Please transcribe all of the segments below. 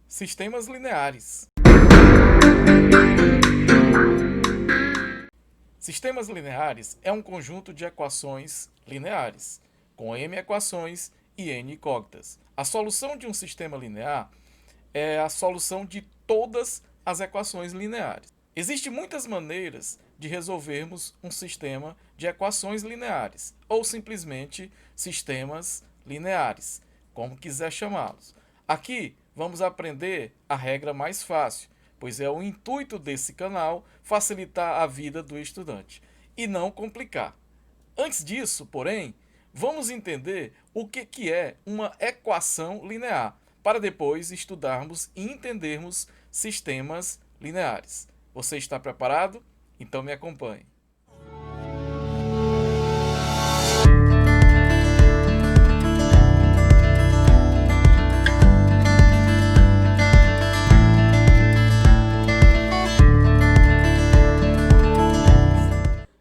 Sistemas lineares. Sistemas lineares é um conjunto de equações lineares, com m equações e n incógnitas. A solução de um sistema linear é a solução de todas as equações lineares. Existem muitas maneiras de resolvermos um sistema de equações lineares, ou simplesmente sistemas lineares, como quiser chamá-los. Aqui vamos aprender a regra mais fácil, pois é o intuito desse canal facilitar a vida do estudante e não complicar. Antes disso, porém, vamos entender o que é uma equação linear, para depois estudarmos e entendermos sistemas lineares. Você está preparado? Então me acompanhe.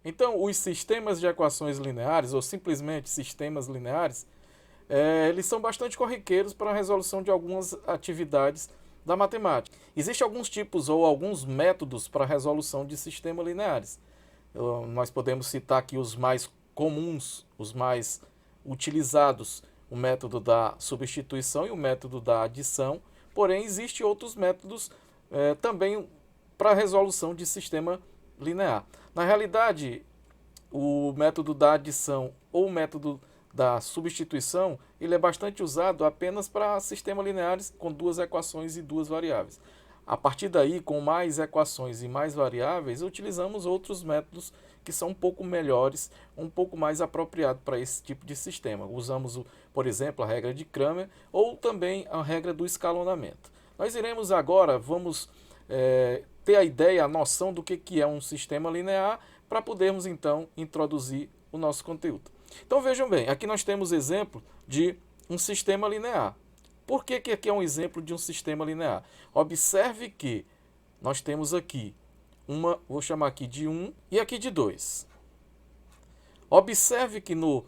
Então, os sistemas de equações lineares, ou simplesmente sistemas lineares, eles são bastante corriqueiros para a resolução de algumas atividades da matemática. Existem alguns tipos ou alguns métodos para a resolução de sistemas lineares. Nós podemos citar aqui os mais comuns, os mais utilizados, o método da substituição e o método da adição, porém existem outros métodos também para a resolução de sistema linear. Na realidade, o método da adição ou o método da substituição, ele é bastante usado apenas para sistemas lineares com duas equações e duas variáveis. A partir daí, com mais equações e mais variáveis, utilizamos outros métodos que são um pouco melhores, um pouco mais apropriados para esse tipo de sistema. Usamos, por exemplo, a regra de Cramer ou também a regra do escalonamento. Nós iremos agora, vamos ter a ideia, a noção do que é um sistema linear para podermos então introduzir o nosso conteúdo. Então vejam bem, aqui nós temos exemplo de um sistema linear. Por que aqui é um exemplo de um sistema linear? Observe que nós temos aqui vou chamar aqui de 1 e aqui de 2. Observe que no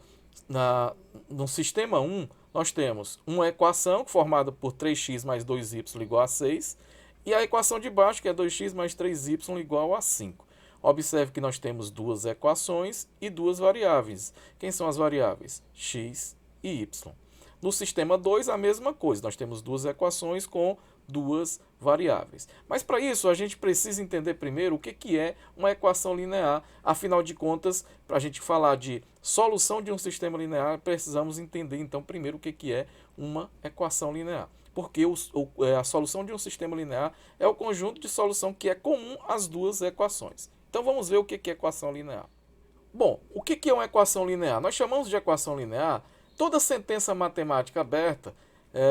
sistema 1 nós temos uma equação formada por 3x mais 2y igual a 6 e a equação de baixo que é 2x mais 3y igual a 5. Observe que nós temos duas equações e duas variáveis. Quem são as variáveis? X e y. No sistema 2, a mesma coisa. Nós temos duas equações com duas variáveis. Mas para isso, a gente precisa entender primeiro o que é uma equação linear. Afinal de contas, para a gente falar de solução de um sistema linear, precisamos entender, então, primeiro o que é uma equação linear. Porque a solução de um sistema linear é o conjunto de solução que é comum às duas equações. Então vamos ver o que é equação linear. Bom, o que é uma equação linear? Nós chamamos de equação linear toda sentença matemática aberta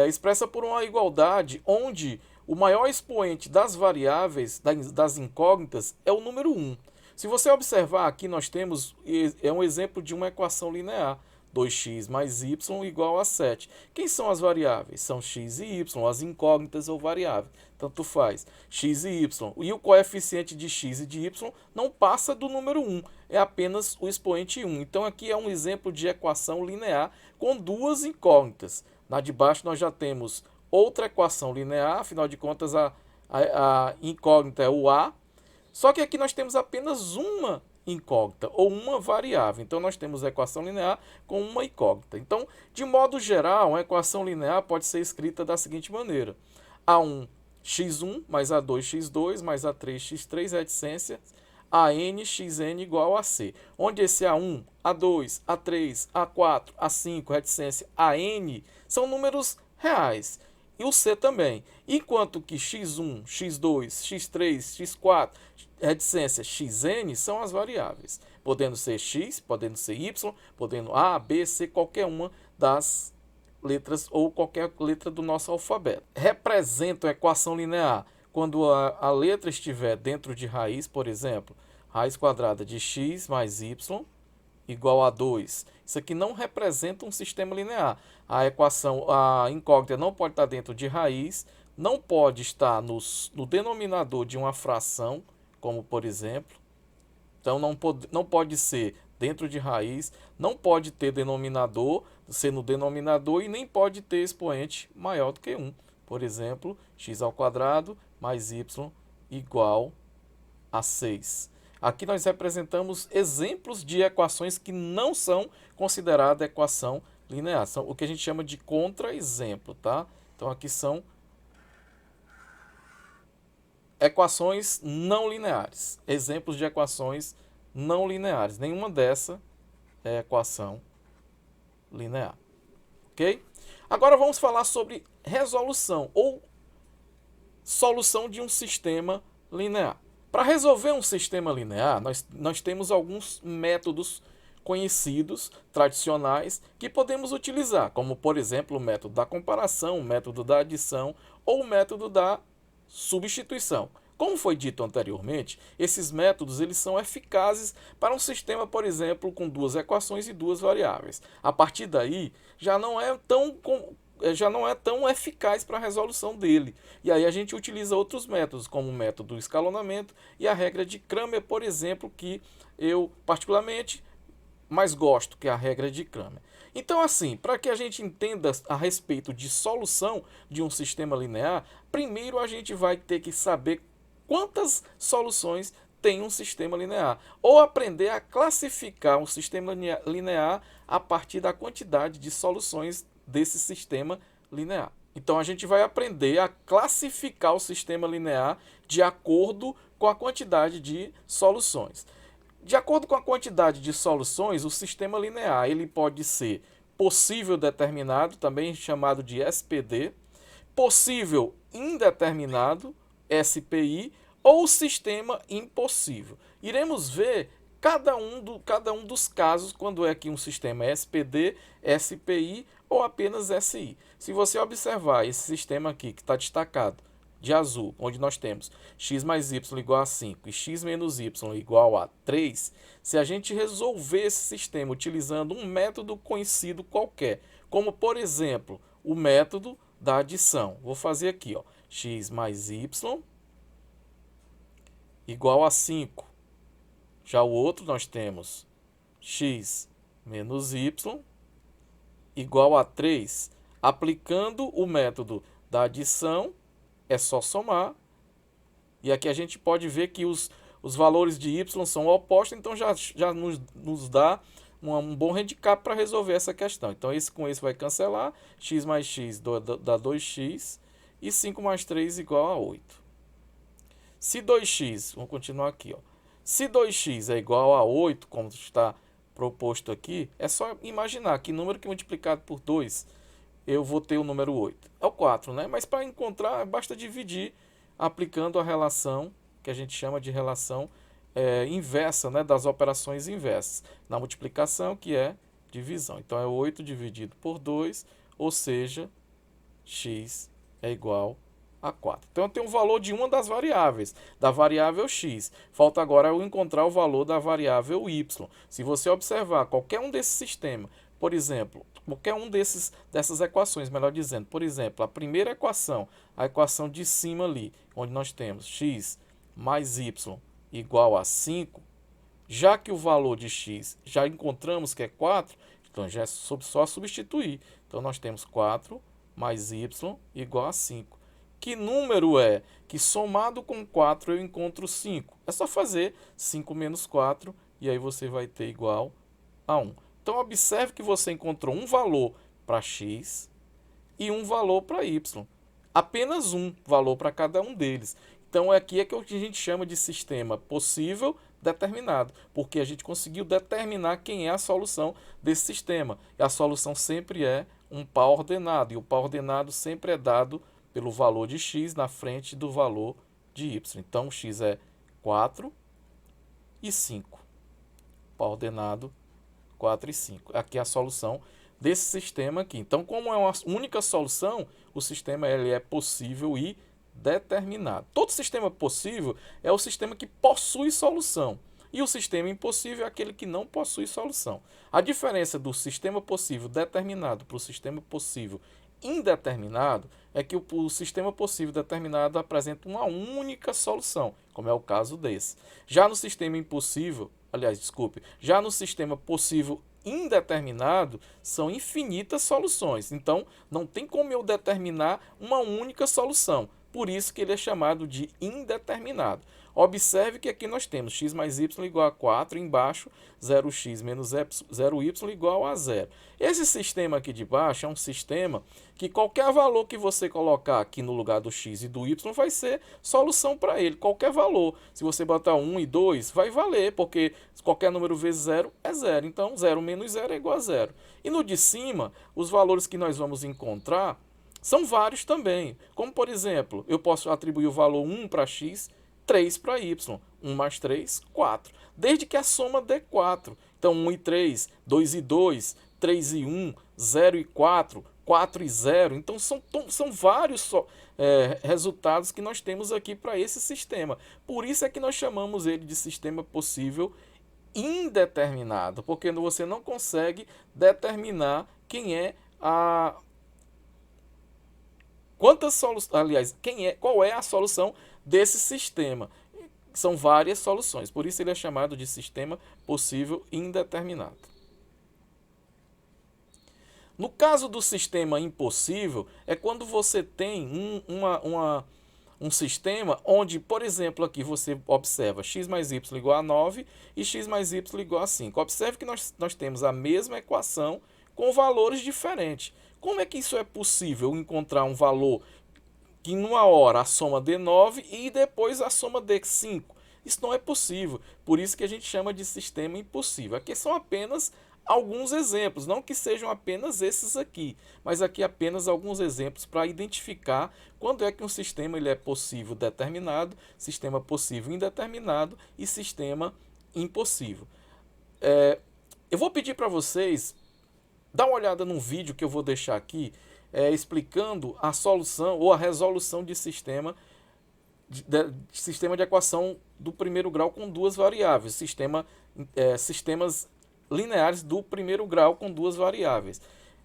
expressa por uma igualdade onde o maior expoente das variáveis, das incógnitas, é o número 1. Se você observar aqui, nós temos um exemplo de uma equação linear. 2x mais y igual a 7. Quem são as variáveis? São x e y, as incógnitas ou variáveis. Tanto faz. X e y. E o coeficiente de x e de y não passa do número 1. É apenas o expoente 1. Então aqui é um exemplo de equação linear com duas incógnitas. Na de baixo nós já temos outra equação linear. Afinal de contas a incógnita é o a. Só que aqui nós temos apenas uma incógnita ou uma variável. Então nós temos a equação linear com uma incógnita. Então, de modo geral, uma equação linear pode ser escrita da seguinte maneira: A1 x1 mais A2 x2 mais A3 x3 reticência AN xn igual a C, onde esse A1, A2, A3, A4, A5, reticência AN são números reais. E o C também. Enquanto que x1, x2, x3, x4, reticência xn são as variáveis. Podendo ser x, podendo ser y, podendo A, B, C, qualquer uma das letras ou qualquer letra do nosso alfabeto. Representa a equação linear quando a letra estiver dentro de raiz, por exemplo, raiz quadrada de x mais y igual a 2. Isso aqui não representa um sistema linear. A equação, a incógnita não pode estar dentro de raiz, não pode estar no denominador de uma fração, como por exemplo. Então não pode ser dentro de raiz, não pode ter denominador, ser no denominador e nem pode ter expoente maior do que 1. Por exemplo, x² mais y igual a 6. Aqui nós representamos exemplos de equações que não são consideradas equação linear. São o que a gente chama de contra-exemplo, tá? Então aqui são equações não lineares. Exemplos de equações não lineares. Nenhuma dessa é equação linear. Ok? Agora vamos falar sobre resolução ou solução de um sistema linear. Para resolver um sistema linear, nós temos alguns métodos conhecidos, tradicionais, que podemos utilizar, como, por exemplo, o método da comparação, o método da adição ou o método da substituição. Como foi dito anteriormente, esses métodos eles são eficazes para um sistema, por exemplo, com duas equações e duas variáveis. A partir daí, já não é tão eficaz para a resolução dele. E aí a gente utiliza outros métodos, como o método do escalonamento e a regra de Cramer, por exemplo, que eu particularmente mais gosto, que é a regra de Cramer. Então, assim, para que a gente entenda a respeito de solução de um sistema linear, primeiro a gente vai ter que saber quantas soluções tem um sistema linear, ou aprender a classificar um sistema linear a partir da quantidade de soluções desse sistema linear. Então a gente vai aprender a classificar o sistema linear de acordo com a quantidade de soluções. De acordo com a quantidade de soluções, o sistema linear ele pode ser possível determinado, também chamado de SPD, possível indeterminado, SPI, ou sistema impossível. Iremos ver cada um dos casos quando é que um sistema é SPD, SPI ou apenas SI. Se você observar esse sistema aqui que está destacado de azul, onde nós temos x mais y igual a 5 e x menos y igual a 3, se a gente resolver esse sistema utilizando um método conhecido qualquer, como por exemplo o método da adição, vou fazer aqui, ó, x mais y igual a 5. Já o outro nós temos x menos y igual a 3. Aplicando o método da adição, é só somar. E aqui a gente pode ver que os valores de y são opostos, então já nos dá um bom handicap para resolver essa questão. Então esse com esse vai cancelar, x mais x dá 2x e 5 mais 3 igual a 8. Se 2x, vamos continuar aqui, ó. Se 2x é igual a 8, como está proposto aqui, é só imaginar que número que multiplicado por 2, eu vou ter o número 8. É o 4, né? Mas para encontrar, basta dividir aplicando a relação, que a gente chama de relação inversa, né? Das operações inversas. Na multiplicação, que é divisão. Então, é 8 dividido por 2, ou seja, x é igual a 4. Então eu tenho o valor de uma das variáveis, da variável x. Falta agora eu encontrar o valor da variável y. Se você observar qualquer um desses sistemas, por exemplo, qualquer um dessas equações, melhor dizendo, por exemplo, a primeira equação, a equação de cima ali, onde nós temos x mais y igual a 5, já que o valor de x já encontramos que é 4, então já é só substituir. Então nós temos 4 mais y igual a 5. Que número é que somado com 4 eu encontro 5? É só fazer 5 menos 4 e aí você vai ter igual a 1. Então observe que você encontrou um valor para x e um valor para y. Apenas um valor para cada um deles. Então aqui é que a gente chama de sistema possível determinado, porque a gente conseguiu determinar quem é a solução desse sistema. E a solução sempre é um par ordenado, e o par ordenado sempre é dado pelo valor de x na frente do valor de y. Então, x é 4 e 5. Par ordenado 4 e 5. Aqui é a solução desse sistema aqui. Então, como é uma única solução, o sistema ele é possível e determinado. Todo sistema possível é o sistema que possui solução. E o sistema impossível é aquele que não possui solução. A diferença do sistema possível determinado para o sistema possível indeterminado é que o sistema possível determinado apresenta uma única solução, como é o caso desse. Já no sistema impossível, já no sistema possível indeterminado são infinitas soluções. Então, não tem como eu determinar uma única solução. Por isso que ele é chamado de indeterminado. Observe que aqui nós temos x mais y igual a 4, embaixo 0x menos 0y igual a 0. Esse sistema aqui de baixo é um sistema que qualquer valor que você colocar aqui no lugar do x e do y vai ser solução para ele, qualquer valor. Se você botar 1 e 2, vai valer, porque qualquer número vezes 0 é 0. Então, 0 menos 0 é igual a 0. E no de cima, os valores que nós vamos encontrar são vários também. Como, por exemplo, eu posso atribuir o valor 1 para x, 3 para y. 1 mais 3, 4. Desde que a soma dê 4. Então, 1 e 3, 2 e 2, 3 e 1, 0 e 4, 4 e 0. Então, são vários resultados que nós temos aqui para esse sistema. Por isso é que nós chamamos ele de sistema possível indeterminado, porque você não consegue determinar quem é a... qual é a solução desse sistema. São várias soluções, por isso ele é chamado de sistema possível indeterminado. No caso do sistema impossível, é quando você tem um sistema onde, por exemplo, aqui você observa x mais y igual a 9 e x mais y igual a 5. Observe que nós temos a mesma equação com valores diferentes. Como é que isso é possível, encontrar um valor que numa hora a soma dê 9 e depois a soma dê 5? Isso não é possível, por isso que a gente chama de sistema impossível. Aqui são apenas alguns exemplos, não que sejam apenas esses aqui, mas aqui apenas alguns exemplos para identificar quando é que um sistema ele é possível determinado, sistema possível indeterminado e sistema impossível. Eu vou pedir para vocês dar uma olhada num vídeo que eu vou deixar aqui, explicando a solução ou a resolução de sistema de equação do primeiro grau com duas variáveis, sistemas lineares do primeiro grau com duas variáveis.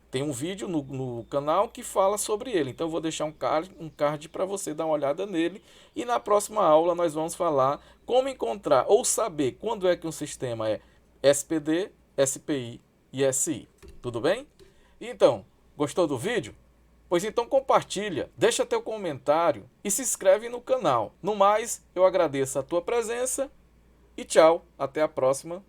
Tem um vídeo no canal que fala sobre ele, então eu vou deixar um card para você dar uma olhada nele, e na próxima aula nós vamos falar como encontrar ou saber quando é que um sistema é SPD, SPI e SI. Tudo bem? Então, gostou do vídeo? Pois então compartilha, deixa teu comentário e se inscreve no canal. No mais, eu agradeço a tua presença e tchau, até a próxima.